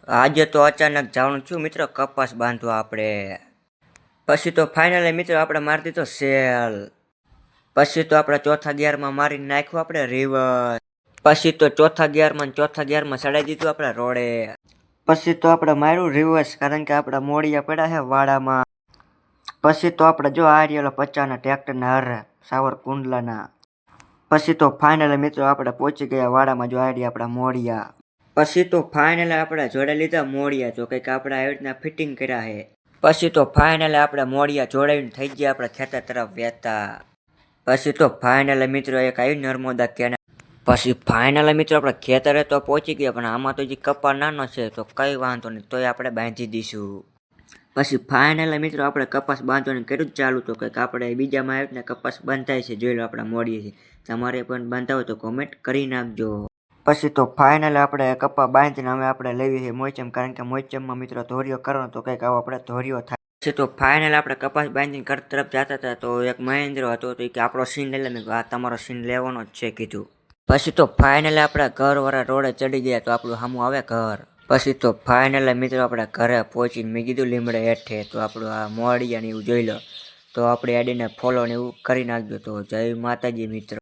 આજે તો અચાનક જવાનું છું મિત્રો કપાસ બાંધવા આપણે. પછી તો ફાઇનલી મિત્રો આપણે મારી દીધો સેલ. પછી તો આપણે ચોથા ગિયરમાં મારી નાખ્યું આપણે રિવર્સ. પછી તો ચોથા ગિયરમાં ચડાવી દીધું આપણે રોડે. પછી તો આપણે માર્યું રિવર્સ કારણ કે આપણા મોડિયા પડ્યા છે વાડામાં. પછી તો આપણે જો આ રહ્યો 50ના ટ્રેક્ટરના હર સાવર કુંડલાના. પછી તો ફાઇનલી મિત્રો આપણે પહોંચી ગયા વાડામાં જો આ રહ્યા આપણા મોડિયા. પછી તો ફાઇનલી આપણે જોડે લીધા મોડિયા જો કંઈક આપણે આવી રીતના ફિટિંગ કર્યા છે. પછી તો ફાઇનલી આપણે મોડિયા જોડાવીને થઈ ગયા આપણે ખેતર તરફ વહેતા. પછી તો ફાઇનલી મિત્રો એક આવી નર્મદા કેનાલ. પછી ફાઇનલી મિત્રો આપણે ખેતરે તો પહોંચી ગયા પણ આમાં તો જે કપા નાનો છે તો કંઈ વાંધો નહીં તોય આપણે બાંધી દઈશું. પછી ફાઇનલી મિત્રો આપણે કપાસ બાંધવાનું કર્યું જ ચાલુ તો કંઈક આપણે બીજામાં આવીને કપાસ બાંધાય છે જોઈ લો આપણે મોડીએ છે. તમારે પણ બાંધાવો તો કોમેન્ટ કરી નાખજો. પછી તો ફાઇનલી આપણે કપા બાંધીને હવે આપણે લેવી છે મોચમ કારણ કે મોચમમાં મિત્રો ધોરીઓ કરવાનો તો કંઈક આવો આપણે ધોરીઓ થાય. પછી તો ફાઇનલ આપણે કપાસ બાંધીને ઘર તરફ જતા હતા તો એક મહેન્દ્ર હતો તો કે આપણો સીન લઈ લે આ તમારો સીન લેવાનો જ છે કીધું. પછી તો ફાઇનલી આપણે ઘરવાળા રોડે ચડી ગયા તો આપણું સામું આવે ઘર. પછી તો ફાઇનલી મિત્રો આપણે ઘરે પહોંચીને મેં કીધું લીમડે હેઠે તો આપણું આ મોડિયા ને એવું જોઈ લો તો આપણે એડીને ફોલો ને એવું કરી નાખજો. તો જય માતાજી મિત્રો.